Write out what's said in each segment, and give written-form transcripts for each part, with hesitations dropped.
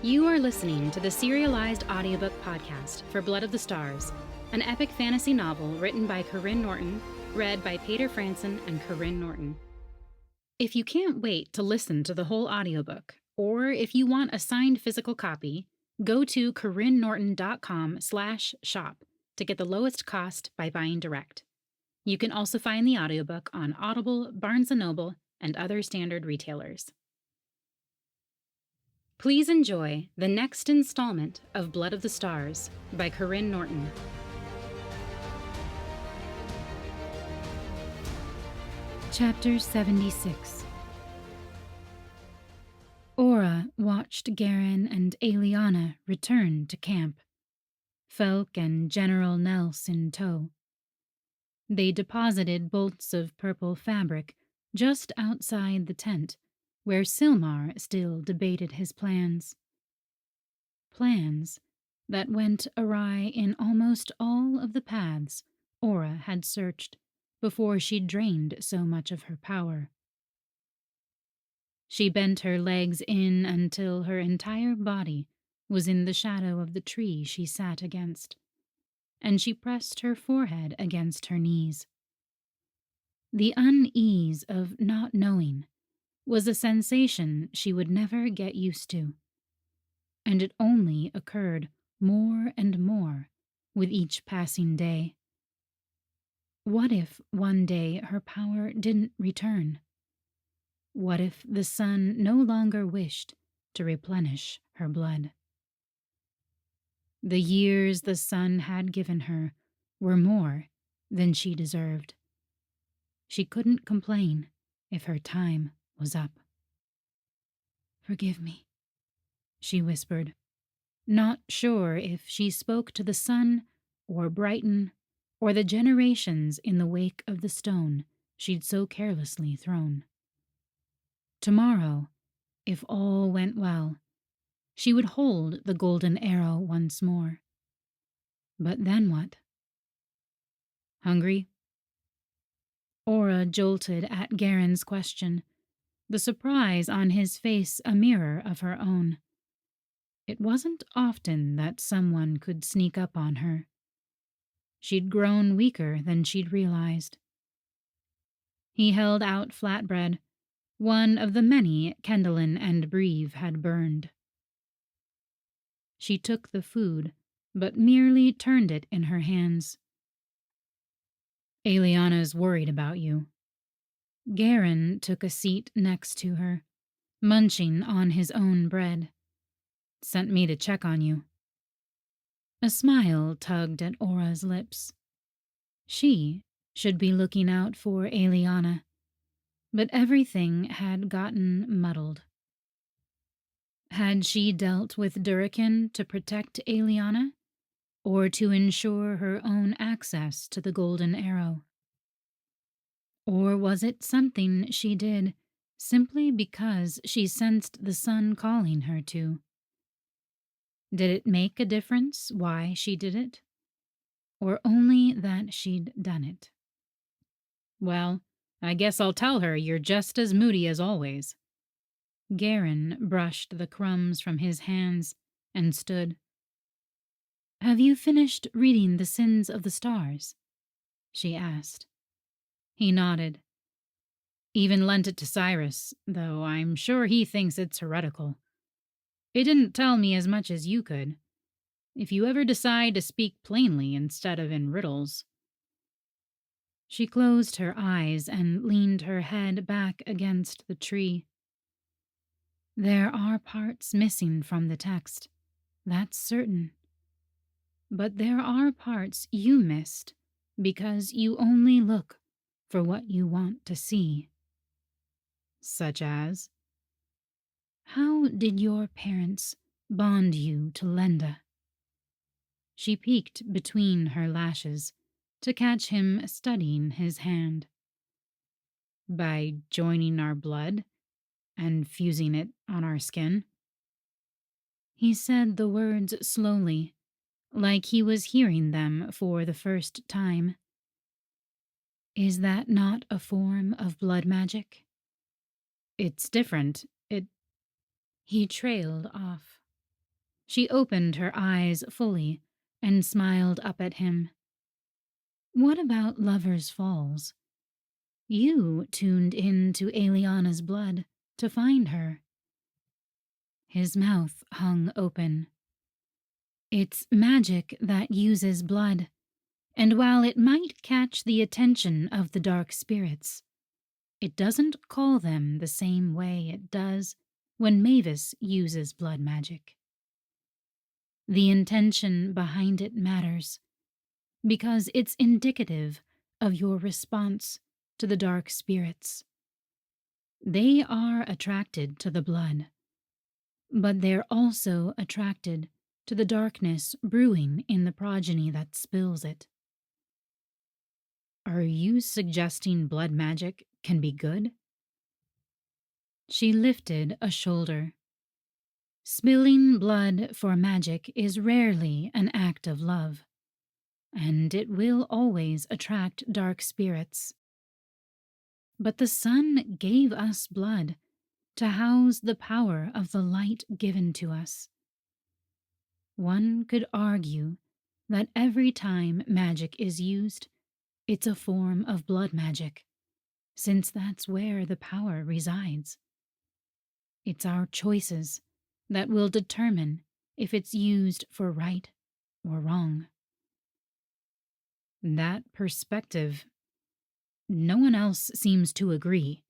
You are listening to the serialized audiobook podcast for Blood of the Stars, an epic fantasy novel written by Karyne Norton, read by Paeter Frandsen and Karyne Norton. If you can't wait to listen to the whole audiobook, or if you want a signed physical copy, go to karynnorton.com/shop to get the lowest cost by buying direct. You can also find the audiobook on Audible, Barnes & Noble, and other standard retailers. Please enjoy the next installment of Blood of the Stars by Karyne Norton. Chapter 76. Aura watched Karyne and Eliana return to camp, Felk and General Nels in tow. They deposited bolts of purple fabric just outside the tent, where Silmar still debated his plans. Plans that went awry in almost all of the paths Aura had searched before she drained so much of her power. She bent her legs in until her entire body was in the shadow of the tree she sat against, and she pressed her forehead against her knees. The unease of not knowing was a sensation she would never get used to, and it only occurred more and more with each passing day. What if one day her power didn't return? What if the sun no longer wished to replenish her blood? The years the sun had given her were more than she deserved. She couldn't complain if her time was up. "Forgive me," she whispered, not sure if she spoke to the sun or Brighton or the generations in the wake of the stone she'd so carelessly thrown. Tomorrow, if all went well, she would hold the golden arrow once more. But then what? Hungry? Aura jolted at Karyne's question, the surprise on his face a mirror of her own. It wasn't often that someone could sneak up on her. She'd grown weaker than she'd realized. He held out flatbread, one of the many Kendallin and Breve had burned. She took the food, but merely turned it in her hands. "Eliana's worried about you." Karyne took a seat next to her, munching on his own bread. "Sent me to check on you." A smile tugged at Aura's lips. She should be looking out for Eliana, but everything had gotten muddled. Had she dealt with Durakin to protect Eliana, or to ensure her own access to the golden arrow? Or was it something she did simply because she sensed the sun calling her to? Did it make a difference why she did it? Or only that she'd done it? "Well, I guess I'll tell her you're just as moody as always." Karyne brushed the crumbs from his hands and stood. "Have you finished reading The Sins of the Stars?" she asked. He nodded. "Even lent it to Cyrus, though I'm sure he thinks it's heretical. It didn't tell me as much as you could. If you ever decide to speak plainly instead of in riddles." She closed her eyes and leaned her head back against the tree. "There are parts missing from the text, that's certain. But there are parts you missed because you only look for what you want to see." "Such as?" "How did your parents bond you to Lenda?" She peeked between her lashes to catch him studying his hand. "By joining our blood and fusing it on our skin." He said the words slowly, like he was hearing them for the first time. "Is that not a form of blood magic?" "It's different. He trailed off. She opened her eyes fully and smiled up at him. What about Lover's Falls? You tuned in to Eliana's blood to find her. His mouth hung open. It's magic that uses blood, and while it might catch the attention of the dark spirits, it doesn't call them the same way it does when Mavis uses blood magic. The intention behind it matters, because it's indicative of your response to the dark spirits. They are attracted to the blood, but they're also attracted to the darkness brewing in the progeny that spills it. Are you suggesting blood magic can be good? She lifted a shoulder. Spilling blood for magic is rarely an act of love, and it will always attract dark spirits. But the sun gave us blood to house the power of the light given to us. One could argue that every time magic is used, it's a form of blood magic, since that's where the power resides. It's our choices that will determine if it's used for right or wrong. That perspective, no one else seems to agree.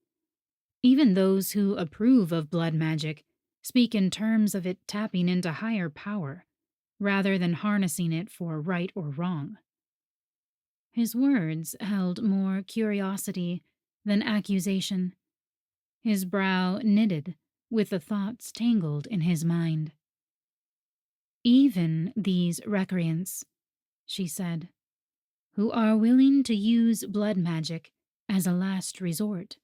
Even those who approve of blood magic speak in terms of it tapping into higher power, rather than harnessing it for right or wrong. His words held more curiosity than accusation. His brow knitted with the thoughts tangled in his mind. Even these recreants, she said, who are willing to use blood magic as a last resort,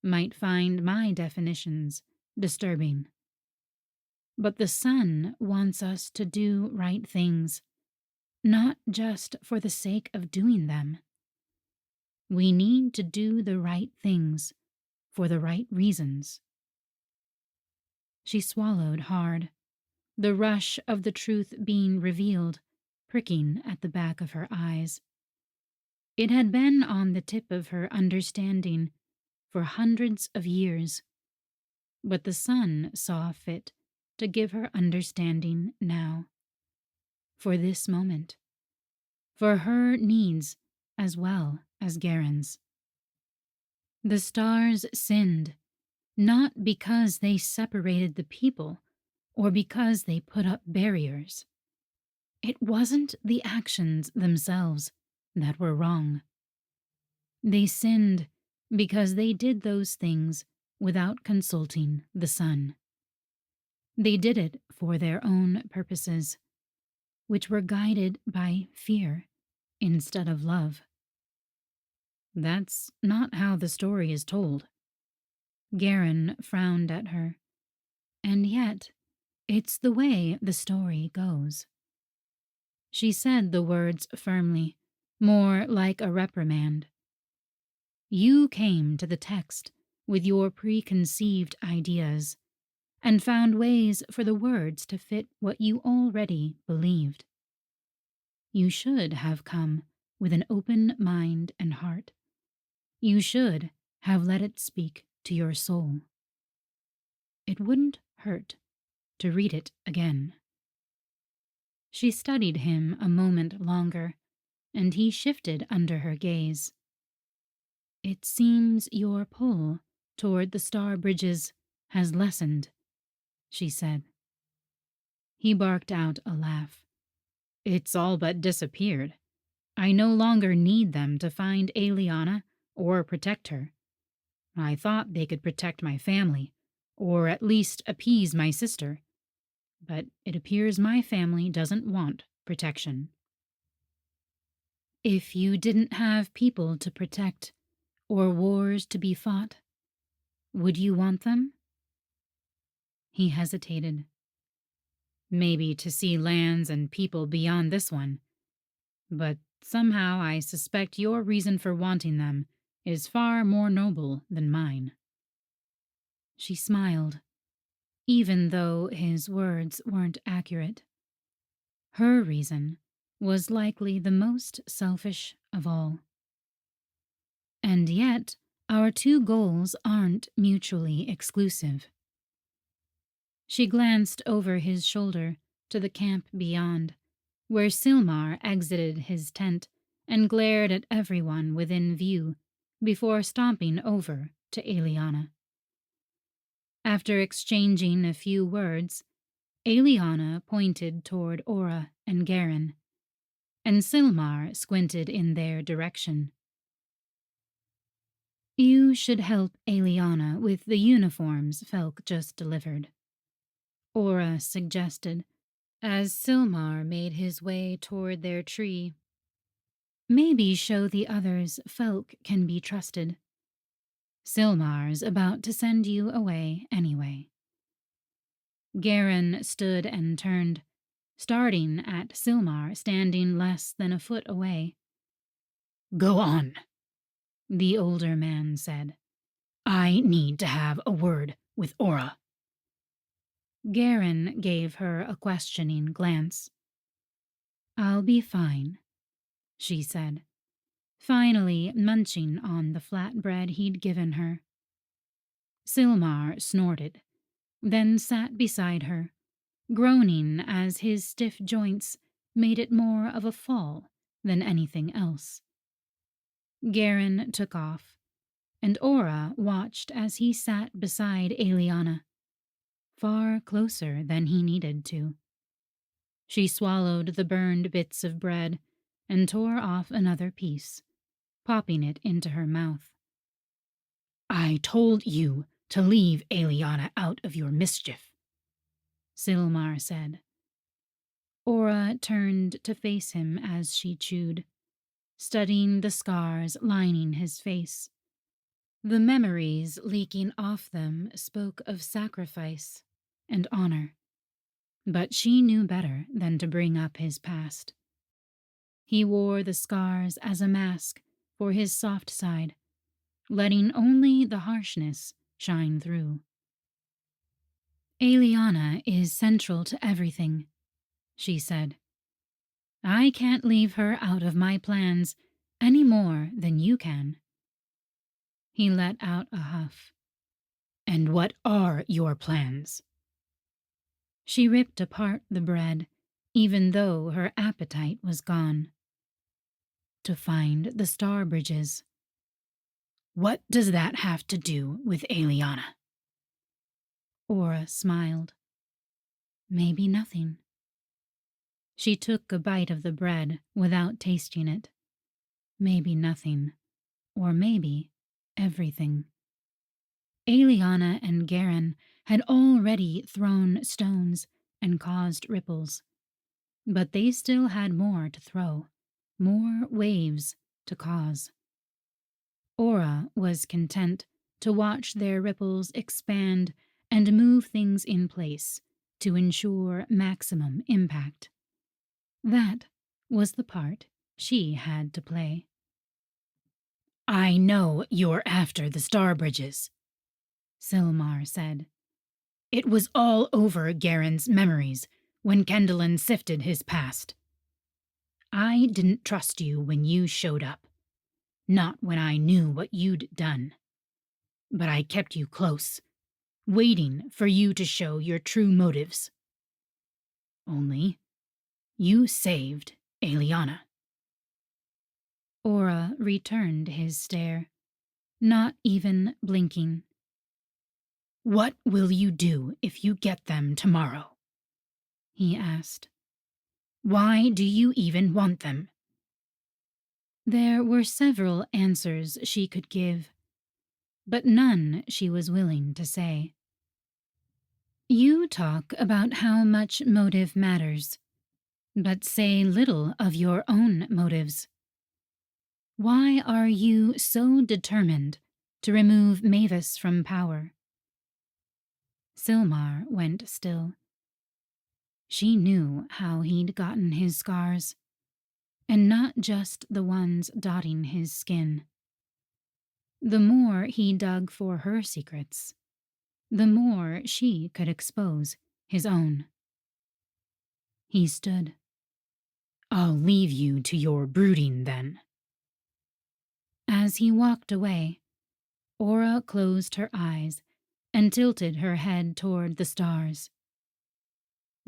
might find my definitions disturbing. But the sun wants us to do right things, not just for the sake of doing them. We need to do the right things for the right reasons. She swallowed hard, the rush of the truth being revealed, pricking at the back of her eyes. It had been on the tip of her understanding for hundreds of years, but the sun saw fit to give her understanding now. For this moment. For her needs as well as Garen's. The stars sinned, not because they separated the people or because they put up barriers. It wasn't the actions themselves that were wrong. They sinned because they did those things without consulting the sun. They did it for their own purposes, which were guided by fear instead of love. That's not how the story is told. Garen frowned at her, and yet it's the way the story goes. She said the words firmly, more like a reprimand. You came to the text with your preconceived ideas and found ways for the words to fit what you already believed. You should have come with an open mind and heart. You should have let it speak to your soul. It wouldn't hurt to read it again. She studied him a moment longer, and he shifted under her gaze. It seems your pull toward the star bridges has lessened, she said. He barked out a laugh. It's all but disappeared. I no longer need them to find Eliana or protect her. I thought they could protect my family, or at least appease my sister. But it appears my family doesn't want protection. If you didn't have people to protect, or wars to be fought, would you want them? He hesitated. Maybe to see lands and people beyond this one. But somehow I suspect your reason for wanting them is far more noble than mine. She smiled. even though his words weren't accurate. Her reason was likely the most selfish of all. And yet, our two goals aren't mutually exclusive. She glanced over his shoulder to the camp beyond, where Silmar exited his tent and glared at everyone within view before stomping over to Eliana. After exchanging a few words, Eliana pointed toward Ora and Garen, and Silmar squinted in their direction. You should help Eliana with the uniforms Felk just delivered, Ora suggested, as Silmar made his way toward their tree. Maybe show the others Felk can be trusted. Silmar's about to send you away anyway. Garen stood and turned, starting at Silmar standing less than a foot away. Go on, The older man said. I need to have a word with Ora. Garen gave her a questioning glance. I'll be fine, she said, finally munching on the flatbread he'd given her. Silmar snorted, then sat beside her, groaning as his stiff joints made it more of a fall than anything else. Garen took off, and Ora watched as he sat beside Eliana, far closer than he needed to. She swallowed the burned bits of bread and tore off another piece, popping it into her mouth. I told you to leave Eliana out of your mischief, Silmar said. Ora turned to face him as she chewed, studying the scars lining his face. The memories leaking off them spoke of sacrifice and honor, but she knew better than to bring up his past. He wore the scars as a mask for his soft side, letting only the harshness shine through. Eliana is central to everything, she said. I can't leave her out of my plans any more than you can. He let out a huff. And what are your plans? She ripped apart the bread, even though her appetite was gone. To find the star bridges. What does that have to do with Eliana? Ora smiled. Maybe nothing. She took a bite of the bread without tasting it. Maybe nothing, or maybe everything. Eliana and Garen had already thrown stones and caused ripples, but they still had more to throw, more waves to cause. Ora was content to watch their ripples expand and move things in place to ensure maximum impact. That was the part she had to play. I know you're after the star bridges, Silmar said. It was all over Garen's memories when Kendallin sifted his past. I didn't trust you when you showed up, not when I knew what you'd done. But I kept you close, waiting for you to show your true motives. Only, you saved Eliana. Ora returned his stare, not even blinking. What will you do if you get them tomorrow? He asked. Why do you even want them? There were several answers she could give, but none she was willing to say. You talk about how much motive matters, but say little of your own motives. Why are you so determined to remove Mavis from power? Silmar went still. She knew how he'd gotten his scars, and not just the ones dotting his skin. The more he dug for her secrets, the more she could expose his own. He stood. "I'll leave you to your brooding, then." As he walked away, Aura closed her eyes and tilted her head toward the stars.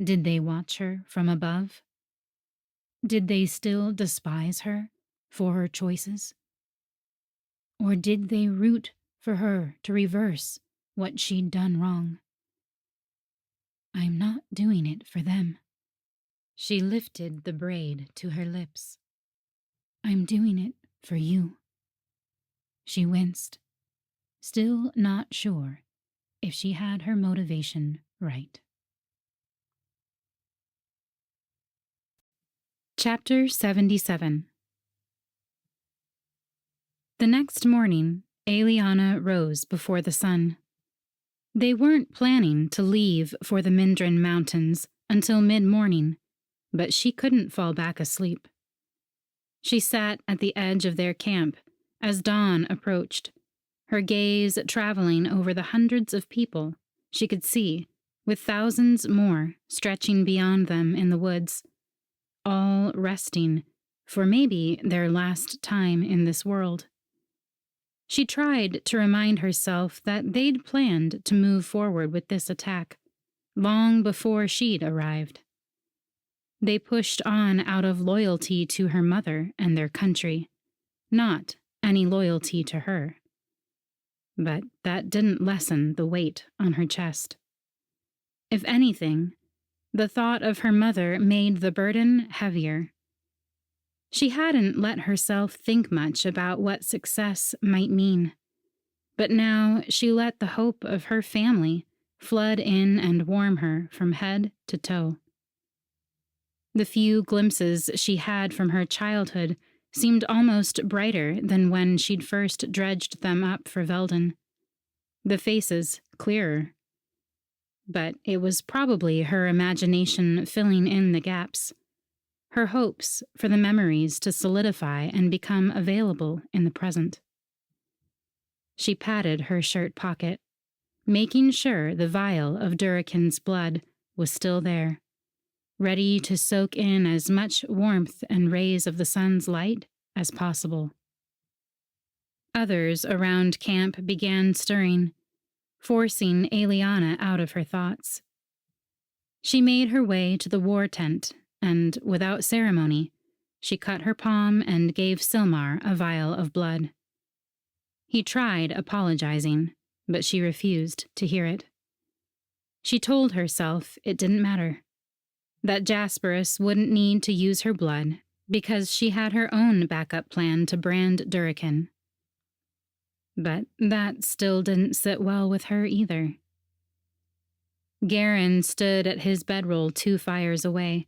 Did they watch her from above? Did they still despise her for her choices? Or did they root for her to reverse what she'd done wrong? I'm not doing it for them. She lifted the braid to her lips. I'm doing it for you. She winced, still not sure if she had her motivation right. Chapter 77. The next morning, Aeliana rose before the sun. They weren't planning to leave for the Mindrin Mountains until mid-morning, but she couldn't fall back asleep. She sat at the edge of their camp as dawn approached, her gaze traveling over the hundreds of people she could see, with thousands more stretching beyond them in the woods, all resting for maybe their last time in this world. She tried to remind herself that they'd planned to move forward with this attack long before she'd arrived. They pushed on out of loyalty to her mother and their country, not any loyalty to her. But that didn't lessen the weight on her chest. If anything, the thought of her mother made the burden heavier. She hadn't let herself think much about what success might mean, but now she let the hope of her family flood in and warm her from head to toe. The few glimpses she had from her childhood seemed almost brighter than when she'd first dredged them up for Velden. The faces clearer. But it was probably her imagination filling in the gaps, her hopes for the memories to solidify and become available in the present. She patted her shirt pocket, making sure the vial of Durakin's blood was still there, ready to soak in as much warmth and rays of the sun's light as possible. Others around camp began stirring, forcing Aeliana out of her thoughts. She made her way to the war tent, and, without ceremony, she cut her palm and gave Silmar a vial of blood. He tried apologizing, but she refused to hear it. She told herself it didn't matter, that Jasperus wouldn't need to use her blood because she had her own backup plan to brand Durakin. But that still didn't sit well with her either. Karyne stood at his bedroll 2 fires away,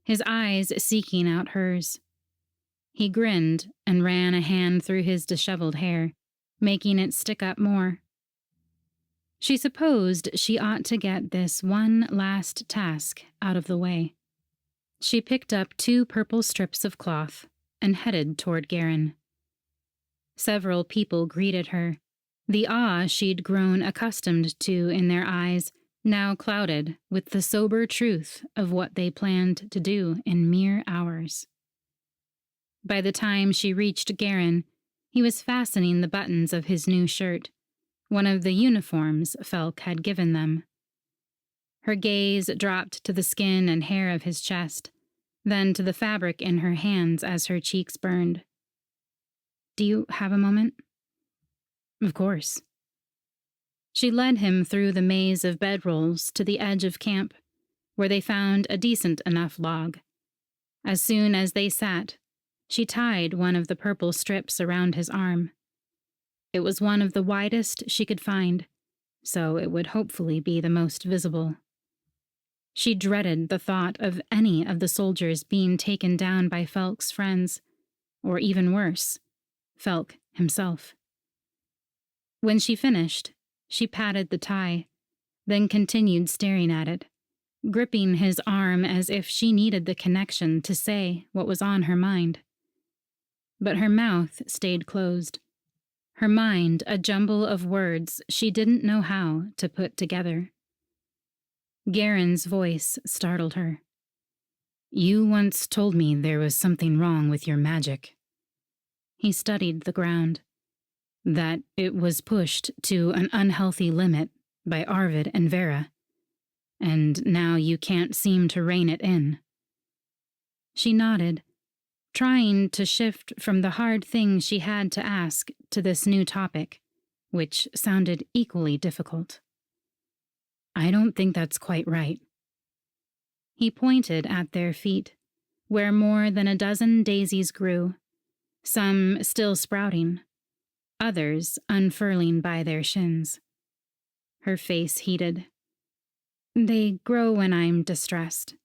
his eyes seeking out hers. He grinned and ran a hand through his disheveled hair, making it stick up more. She supposed she ought to get this one last task out of the way. She picked up 2 purple strips of cloth and headed toward Karyne. Several people greeted her, the awe she'd grown accustomed to in their eyes now clouded with the sober truth of what they planned to do in mere hours. By the time she reached Karyne, he was fastening the buttons of his new shirt, one of the uniforms Felk had given them. Her gaze dropped to the skin and hair of his chest, then to the fabric in her hands as her cheeks burned. "Do you have a moment?" "Of course." She led him through the maze of bedrolls to the edge of camp, where they found a decent enough log. As soon as they sat, she tied one of the purple strips around his arm. It was one of the widest she could find, so it would hopefully be the most visible. She dreaded the thought of any of the soldiers being taken down by Felk's friends, or even worse, Felk himself. When she finished, she patted the tie, then continued staring at it, gripping his arm as if she needed the connection to say what was on her mind. But her mouth stayed closed, her mind a jumble of words she didn't know how to put together. Karyne's voice startled her. "You once told me there was something wrong with your magic." He studied the ground. "That it was pushed to an unhealthy limit by Arvid and Vera, and now you can't seem to rein it in." She nodded, trying to shift from the hard thing she had to ask to this new topic, which sounded equally difficult. "I don't think that's quite right." He pointed at their feet, where more than a dozen daisies grew, some still sprouting, others unfurling by their shins. Her face heated. "They grow when I'm distressed.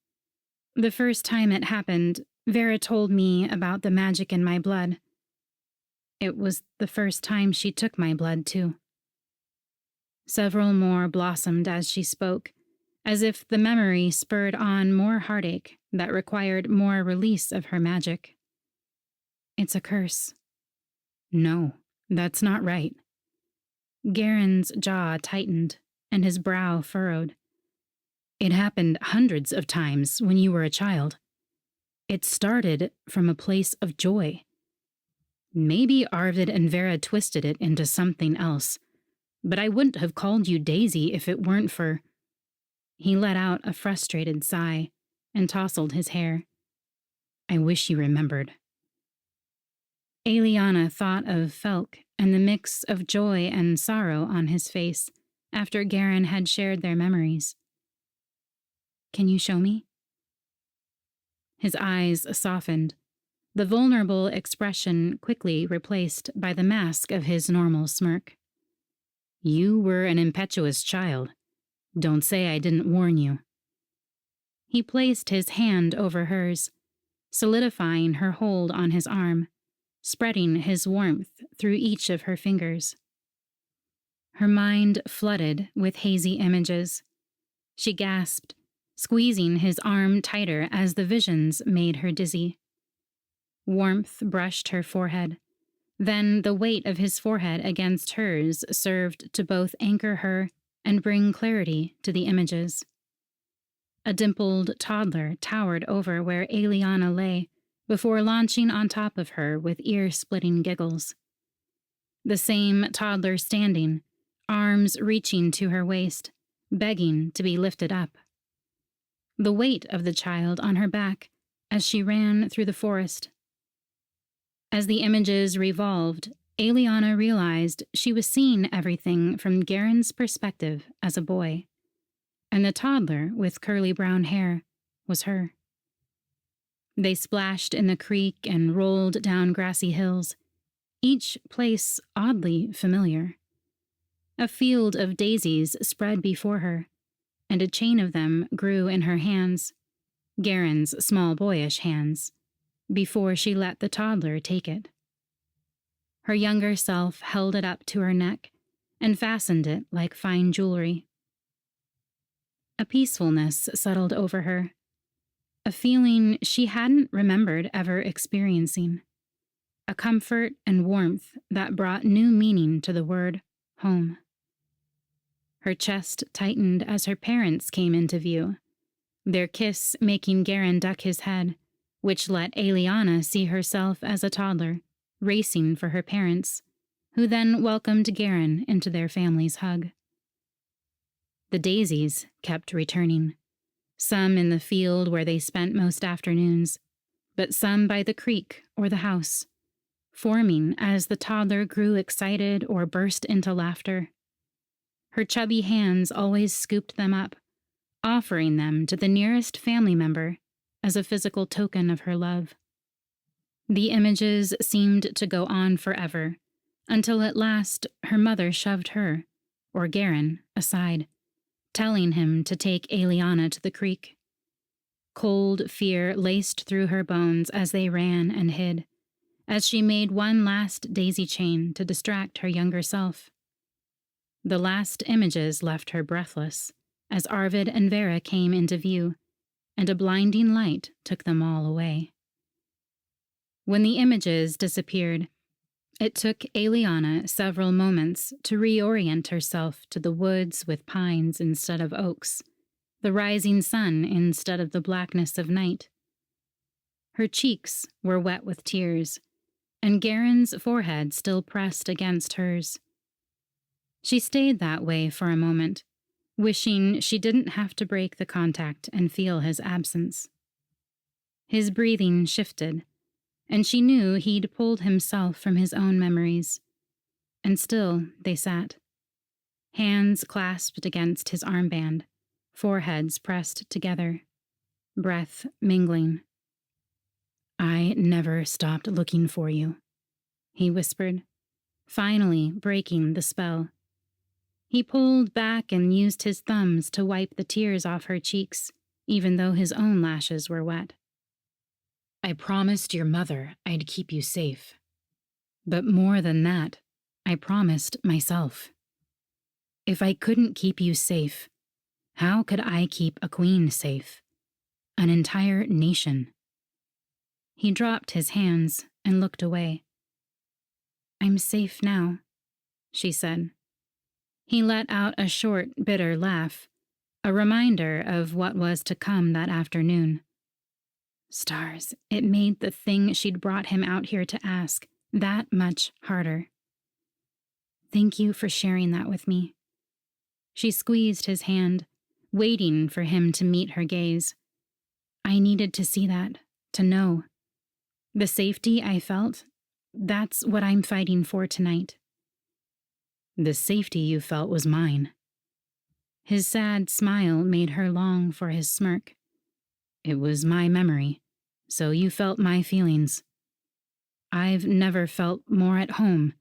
The first time it happened, Vera told me about the magic in my blood. It was the first time she took my blood, too." Several more blossomed as she spoke, as if the memory spurred on more heartache that required more release of her magic. "It's a curse." "No, that's not right." Karyne's jaw tightened, and his brow furrowed. "It happened hundreds of times when you were a child. It started from a place of joy. Maybe Arvid and Vera twisted it into something else, but I wouldn't have called you Daisy if it weren't for—" He let out a frustrated sigh and tousled his hair. "I wish you remembered." Eliana thought of Felk and the mix of joy and sorrow on his face after Karyne had shared their memories. "Can you show me?" His eyes softened, the vulnerable expression quickly replaced by the mask of his normal smirk. "You were an impetuous child. Don't say I didn't warn you." He placed his hand over hers, solidifying her hold on his arm, spreading his warmth through each of her fingers. Her mind flooded with hazy images. She gasped, squeezing his arm tighter as the visions made her dizzy. Warmth brushed her forehead. Then the weight of his forehead against hers served to both anchor her and bring clarity to the images. A dimpled toddler towered over where Eliana lay before launching on top of her with ear-splitting giggles. The same toddler standing, arms reaching to her waist, begging to be lifted up. The weight of the child on her back as she ran through the forest. As the images revolved, Eliana realized she was seeing everything from Karyne's perspective as a boy, and the toddler with curly brown hair was her. They splashed in the creek and rolled down grassy hills, each place oddly familiar. A field of daisies spread before her, and a chain of them grew in her hands, Karyne's small boyish hands, before she let the toddler take it. Her younger self held it up to her neck and fastened it like fine jewelry. A peacefulness settled over her, a feeling she hadn't remembered ever experiencing, a comfort and warmth that brought new meaning to the word home. Her chest tightened as her parents came into view, their kiss making Karyne duck his head, which let Eliana see herself as a toddler, racing for her parents, who then welcomed Karyne into their family's hug. The daisies kept returning, some in the field where they spent most afternoons, but some by the creek or the house, forming as the toddler grew excited or burst into laughter. Her chubby hands always scooped them up, offering them to the nearest family member as a physical token of her love. The images seemed to go on forever, until at last her mother shoved her, or Karyne, aside, telling him to take Eliana to the creek. Cold fear laced through her bones as they ran and hid, as she made one last daisy chain to distract her younger self. The last images left her breathless, as Arvid and Vera came into view, and a blinding light took them all away. When the images disappeared, It took Eliana several moments to reorient herself to the woods with pines instead of oaks, the rising sun instead of the blackness of night. Her cheeks were wet with tears, and Garen's forehead still pressed against hers. She stayed that way for a moment, wishing she didn't have to break the contact and feel his absence. His breathing shifted, and she knew he'd pulled himself from his own memories. And still they sat, hands clasped against his armband, foreheads pressed together, breath mingling. "I never stopped looking for you," he whispered, finally breaking the spell. He pulled back and used his thumbs to wipe the tears off her cheeks, even though his own lashes were wet. "I promised your mother I'd keep you safe. But more than that, I promised myself. If I couldn't keep you safe, how could I keep a queen safe? An entire nation?" He dropped his hands and looked away. "I'm safe now," she said. He let out a short, bitter laugh, a reminder of what was to come that afternoon. Stars, it made the thing she'd brought him out here to ask that much harder. "Thank you for sharing that with me." She squeezed his hand, waiting for him to meet her gaze. "I needed to see that, to know. The safety I felt, that's what I'm fighting for tonight." "The safety you felt was mine." His sad smile made her long for his smirk. "It was my memory, so you felt my feelings. I've never felt more at home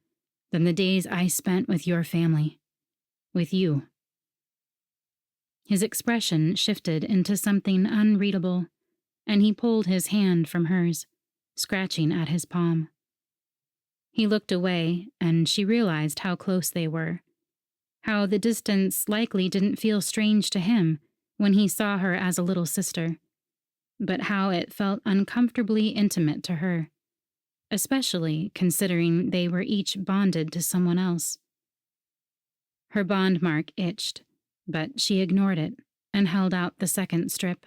than the days I spent with your family, with you." His expression shifted into something unreadable, and he pulled his hand from hers, scratching at his palm. He looked away, and she realized how close they were, how the distance likely didn't feel strange to him when he saw her as a little sister, but how it felt uncomfortably intimate to her, especially considering they were each bonded to someone else. Her bond mark itched, but she ignored it and held out the second strip.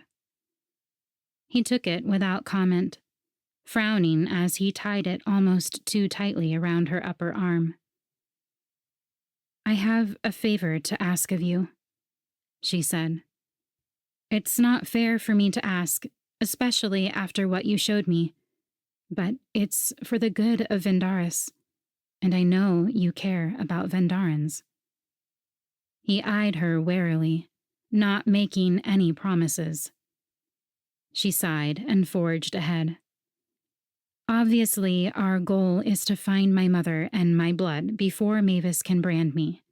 He took it without comment, frowning as he tied it almost too tightly around her upper arm. "I have a favor to ask of you," she said. "It's not fair for me to ask, especially after what you showed me, but it's for the good of Vendaris, and I know you care about Vendarans." He eyed her warily, not making any promises. She sighed and forged ahead. "Obviously, our goal is to find my mother and my blood before Mavis can brand me.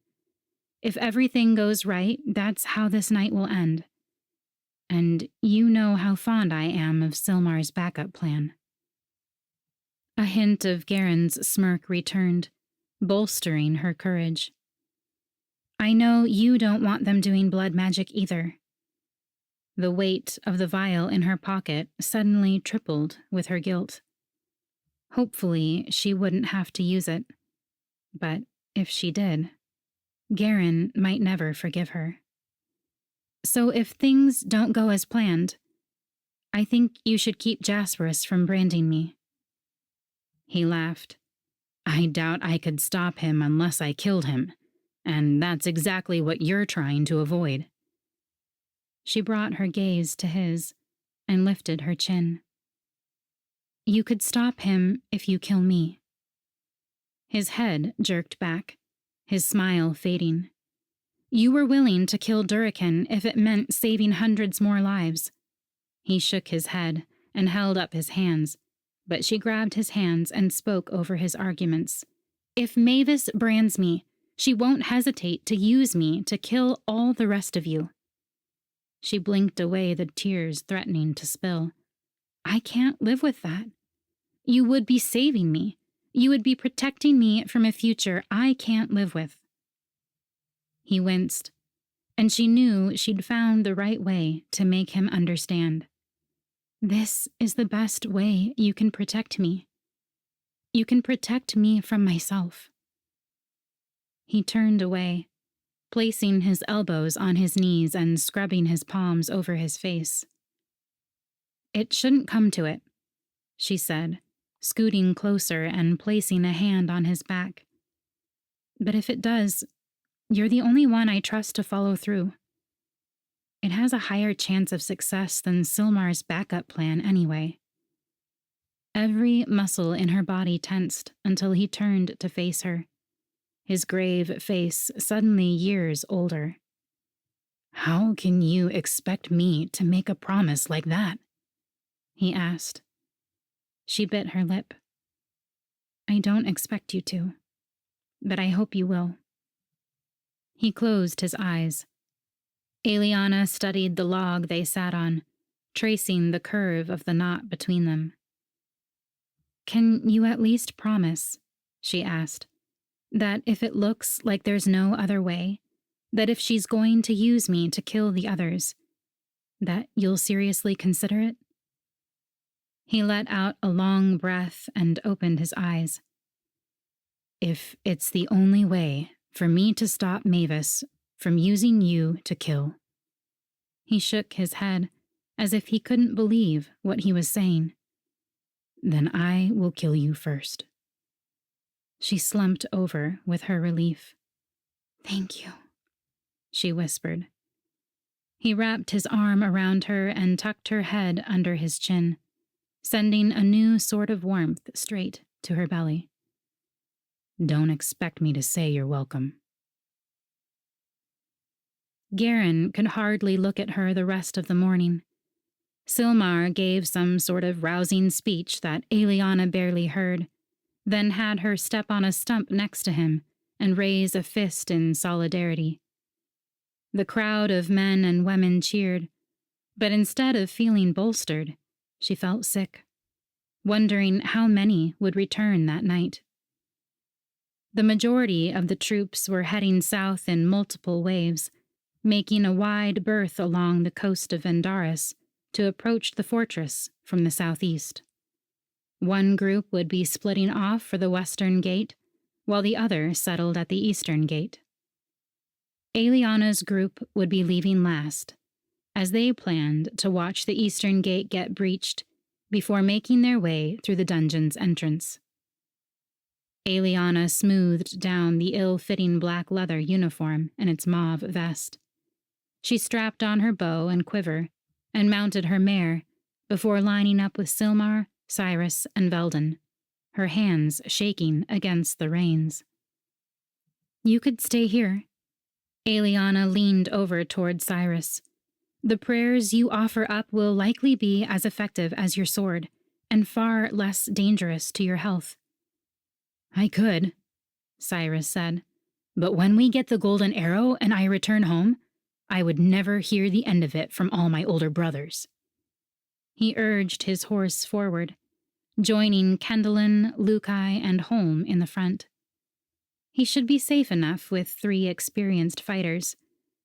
If everything goes right, that's how this night will end. And you know how fond I am of Silmar's backup plan." A hint of Garen's smirk returned, bolstering her courage. "I know you don't want them doing blood magic either." The weight of the vial in her pocket suddenly tripled with her guilt. Hopefully, she wouldn't have to use it. But if she did, Garen might never forgive her. "So if things don't go as planned, I think you should keep Jasperus from branding me." He laughed. "I doubt I could stop him unless I killed him, and that's exactly what you're trying to avoid." She brought her gaze to his and lifted her chin. "You could stop him if you kill me." His head jerked back, his smile fading. "You were willing to kill Durakan if it meant saving hundreds more lives." He shook his head and held up his hands, but she grabbed his hands and spoke over his arguments. "If Mavis brands me, she won't hesitate to use me to kill all the rest of you." She blinked away the tears threatening to spill. "I can't live with that. You would be saving me. You would be protecting me from a future I can't live with." He winced, and she knew she'd found the right way to make him understand. "This is the best way you can protect me." You can protect me from myself." He turned away, placing his elbows on his knees and scrubbing his palms over his face. "It shouldn't come to it," she said, scooting closer and placing a hand on his back. "But if it does, you're the only one I trust to follow through. It has a higher chance of success than Silmar's backup plan anyway." Every muscle in her body tensed until he turned to face her, his grave face suddenly years older. "How can you expect me to make a promise like that?" he asked. She bit her lip. "I don't expect you to, but I hope you will." He closed his eyes. Eliana studied the log they sat on, tracing the curve of the knot between them. "Can you at least promise," she asked, "that if it looks like there's no other way, that if she's going to use me to kill the others, that you'll seriously consider it?" He let out a long breath and opened his eyes. "If it's the only way for me to stop Mavis from using you to kill." He shook his head, as if he couldn't believe what he was saying. "Then I will kill you first." She slumped over with her relief. "Thank you," she whispered. He wrapped his arm around her and tucked her head under his chin, sending a new sort of warmth straight to her belly. "Don't expect me to say you're welcome." Karyne could hardly look at her the rest of the morning. Silmar gave some sort of rousing speech that Eliana barely heard, then had her step on a stump next to him and raise a fist in solidarity. The crowd of men and women cheered, but instead of feeling bolstered, she felt sick, wondering how many would return that night. The majority of the troops were heading south in multiple waves, making a wide berth along the coast of Vendaris to approach the fortress from the southeast. One group would be splitting off for the western gate, while the other settled at the eastern gate. Eliana's group would be leaving last, as they planned to watch the eastern gate get breached before making their way through the dungeon's entrance. Eliana smoothed down the ill-fitting black leather uniform and its mauve vest. She strapped on her bow and quiver and mounted her mare before lining up with Silmar, Cyrus, and Veldin, her hands shaking against the reins. "You could stay here." Eliana leaned over toward Cyrus. "The prayers you offer up will likely be as effective as your sword, and far less dangerous to your health." "I could," Cyrus said, "but when we get the golden arrow and I return home, I would never hear the end of it from all my older brothers." He urged his horse forward, joining Kendallin, Lukai, and Holm in the front. He should be safe enough with 3 experienced fighters,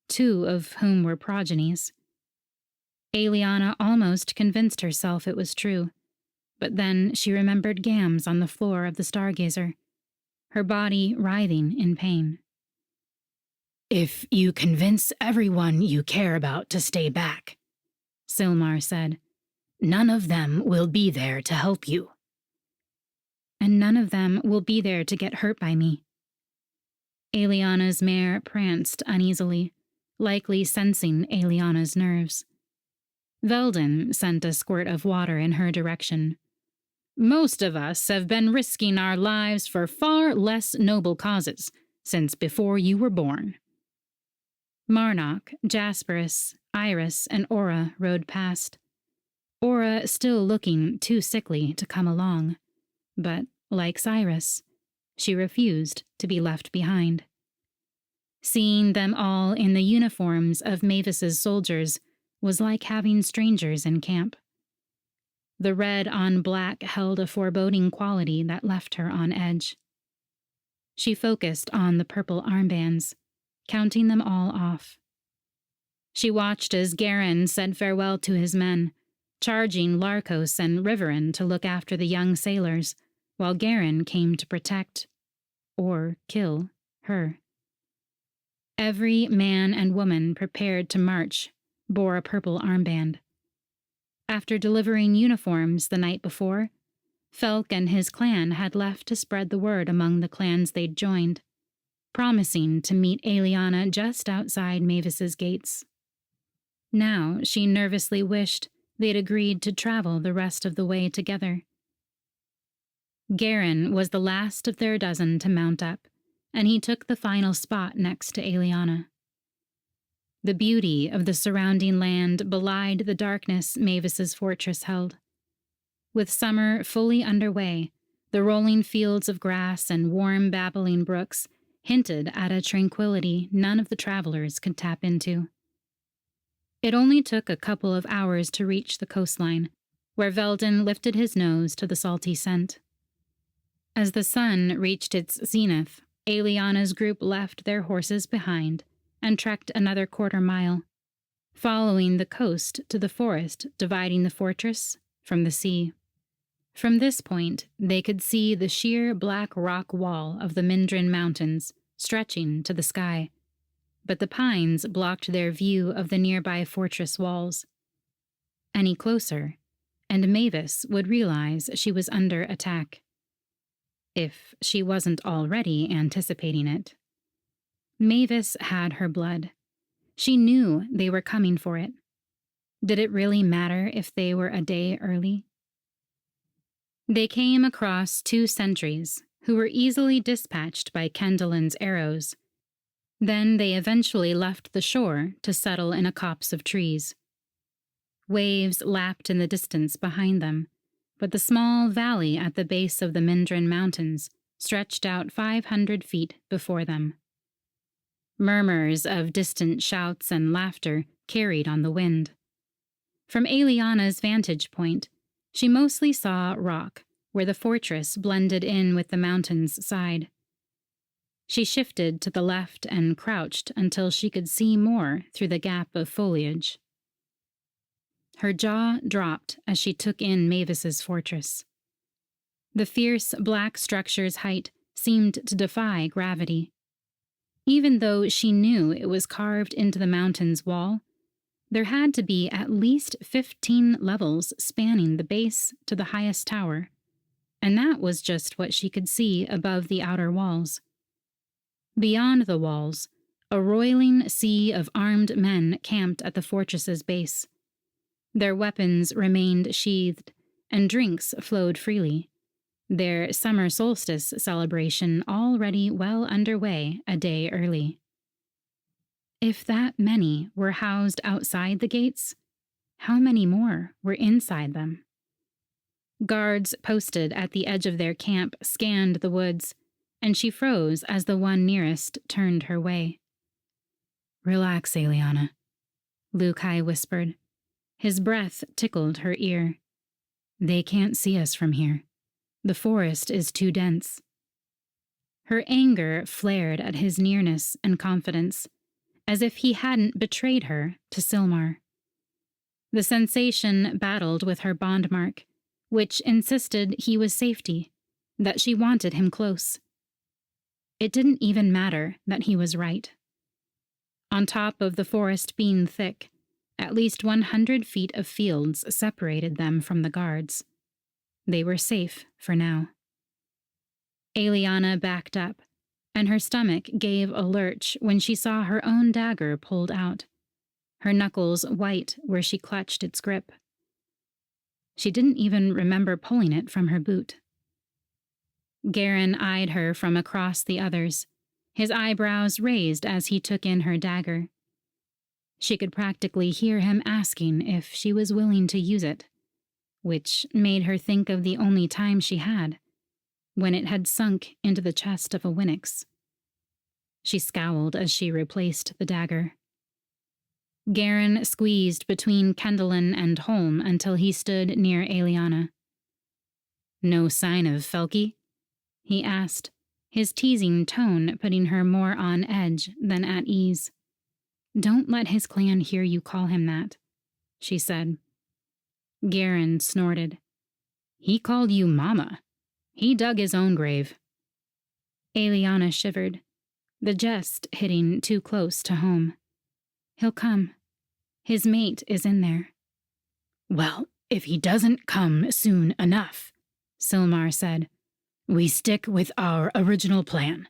2 of whom were progenies. Eliana almost convinced herself it was true, but then she remembered Gams on the floor of the Stargazer, her body writhing in pain. "If you convince everyone you care about to stay back," Silmar said, "none of them will be there to help you." "And none of them will be there to get hurt by me." Eliana's mare pranced uneasily, likely sensing Eliana's nerves. Veldin sent a squirt of water in her direction. "Most of us have been risking our lives for far less noble causes since before you were born." Marnock, Jasperus, Iris, and Aura rode past. Aura still looking too sickly to come along, but, like Cyrus, she refused to be left behind. Seeing them all in the uniforms of Mavis's soldiers was like having strangers in camp. The red on black held a foreboding quality that left her on edge. She focused on the purple armbands, counting them all off. She watched as Karyne said farewell to his men, charging Larkos and Riverin to look after the young sailors, while Karyne came to protect, or kill, her. Every man and woman prepared to march bore a purple armband. After delivering uniforms the night before, Felk and his clan had left to spread the word among the clans they'd joined, promising to meet Eliana just outside Mavis's gates. Now she nervously wished they'd agreed to travel the rest of the way together. Karyne was the last of their dozen to mount up, and he took the final spot next to Eliana. The beauty of the surrounding land belied the darkness Mavis's fortress held. With summer fully underway, the rolling fields of grass and warm babbling brooks hinted at a tranquility none of the travelers could tap into. It only took a couple of hours to reach the coastline, where Veldin lifted his nose to the salty scent. As the sun reached its zenith, Eliana's group left their horses behind and trekked another quarter-mile, following the coast to the forest dividing the fortress from the sea. From this point, they could see the sheer black rock wall of the Mindrin Mountains stretching to the sky, but the pines blocked their view of the nearby fortress walls. Any closer, and Mavis would realize she was under attack, if she wasn't already anticipating it. Mavis had her blood. She knew they were coming for it. Did it really matter if they were a day early? They came across 2 sentries, who were easily dispatched by Kendallen's arrows. Then they eventually left the shore to settle in a copse of trees. Waves lapped in the distance behind them, but the small valley at the base of the Mindrin Mountains stretched out 500 feet before them. Murmurs of distant shouts and laughter carried on the wind. From Eliana's vantage point, she mostly saw rock, where the fortress blended in with the mountain's side. She shifted to the left and crouched until she could see more through the gap of foliage. Her jaw dropped as she took in Mavis's fortress. The fierce black structure's height seemed to defy gravity. Even though she knew it was carved into the mountain's wall, there had to be at least 15 levels spanning the base to the highest tower, and that was just what she could see above the outer walls. Beyond the walls, a roiling sea of armed men camped at the fortress's base. Their weapons remained sheathed, and drinks flowed freely, their summer solstice celebration already well underway a day early. If that many were housed outside the gates, how many more were inside them? Guards posted at the edge of their camp scanned the woods, and she froze as the one nearest turned her way. "Relax, Eliana," Lukai whispered. His breath tickled her ear. "They can't see us from here. The forest is too dense." Her anger flared at his nearness and confidence, as if he hadn't betrayed her to Silmar. The sensation battled with her bondmark, which insisted he was safety, that she wanted him close. It didn't even matter that he was right. On top of the forest being thick, at least 100 feet of fields separated them from the guards. They were safe for now. Eliana backed up, and her stomach gave a lurch when she saw her own dagger pulled out, her knuckles white where she clutched its grip. She didn't even remember pulling it from her boot. Karyne eyed her from across the others, his eyebrows raised as he took in her dagger. She could practically hear him asking if she was willing to use it, which made her think of the only time she had, when it had sunk into the chest of a Winix. She scowled as she replaced the dagger. Karyne squeezed between Kendallen and Holm until he stood near Eliana. "No sign of Felky?" he asked, his teasing tone putting her more on edge than at ease. "Don't let his clan hear you call him that," she said. Karyne snorted. "He called you Mama. He dug his own grave. Eliana shivered, the jest hitting too close to home. He'll come. His mate is in there. Well, if he doesn't come soon enough, Silmar said, we stick with our original plan.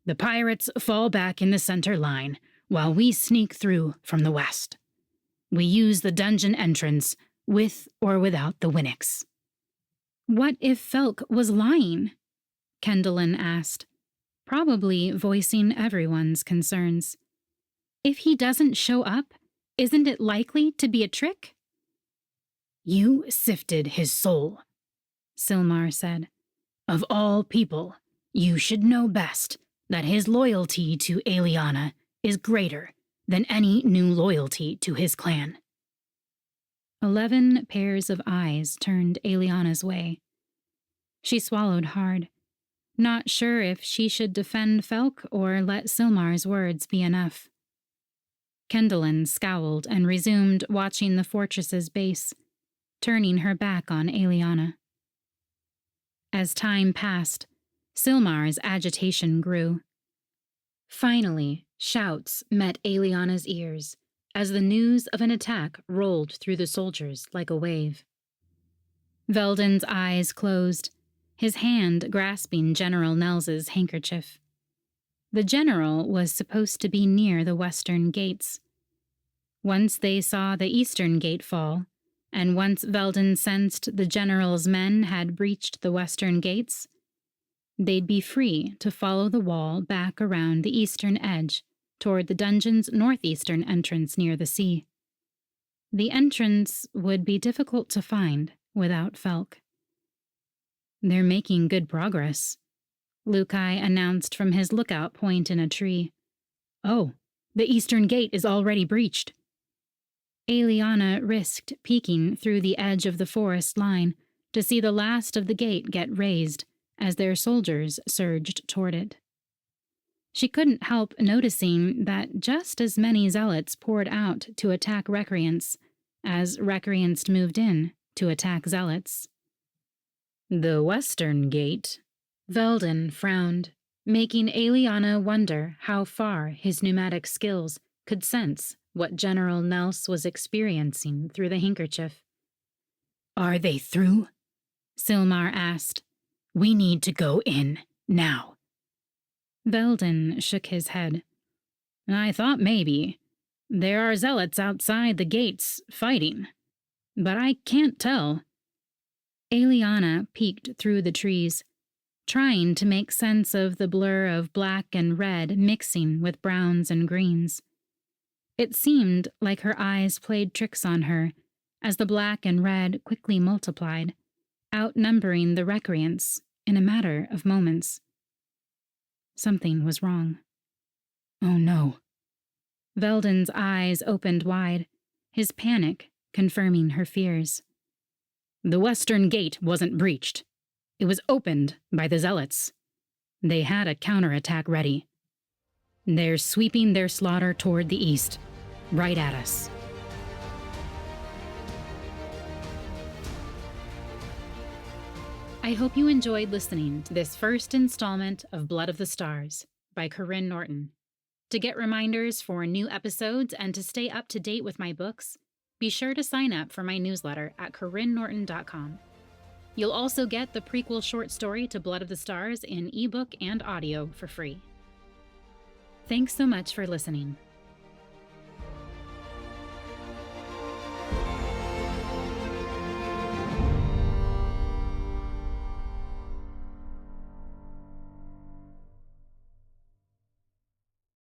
The pirates fall back in the center line while we sneak through from the west. We use the dungeon entrance with or without the Winnicks. What if Felk was lying? Kendallin asked, probably voicing everyone's concerns. If he doesn't show up, isn't it likely to be a trick? You sifted his soul, Silmar said. Of all people, you should know best that his loyalty to Eliana is greater than any new loyalty to his clan. 11 pairs of eyes turned Eliana's way. She swallowed hard, not sure if she should defend Felk or let Silmar's words be enough. Kendallin scowled and resumed watching the fortress's base, turning her back on Eliana. As time passed, Silmar's agitation grew. Finally, shouts met Eliana's ears as the news of an attack rolled through the soldiers like a wave. Veldon's eyes closed, his hand grasping General Nels's handkerchief. The general was supposed to be near the western gates. Once they saw the eastern gate fall, and once Veldon sensed the general's men had breached the western gates, they'd be free to follow the wall back around the eastern edge toward the dungeon's northeastern entrance near the sea. The entrance would be difficult to find without Felk. They're making good progress, Lukai announced from his lookout point in a tree. Oh, the eastern gate is already breached. Eliana risked peeking through the edge of the forest line to see the last of the gate get raised as their soldiers surged toward it. She couldn't help noticing that just as many zealots poured out to attack recreants as recreants moved in to attack zealots. The western gate, Veldon frowned, making Eliana wonder how far his pneumatic skills could sense what General Nels was experiencing through the handkerchief. Are they through? Silmar asked. We need to go in, now. Veldon shook his head. I thought maybe. There are zealots outside the gates fighting, but I can't tell. Eliana peeked through the trees, trying to make sense of the blur of black and red mixing with browns and greens. It seemed like her eyes played tricks on her as the black and red quickly multiplied, outnumbering the recreants in a matter of moments. Something was wrong. Oh no. Veldon's eyes opened wide, his panic confirming her fears. The western gate wasn't breached. It was opened by the zealots. They had a counterattack ready. They're sweeping their slaughter toward the east, right at us. I hope you enjoyed listening to this first installment of Blood of the Stars by Karyne Norton. To get reminders for new episodes and to stay up to date with my books, be sure to sign up for my newsletter at KarynNorton.com. You'll also get the prequel short story to Blood of the Stars in ebook and audio for free. Thanks so much for listening.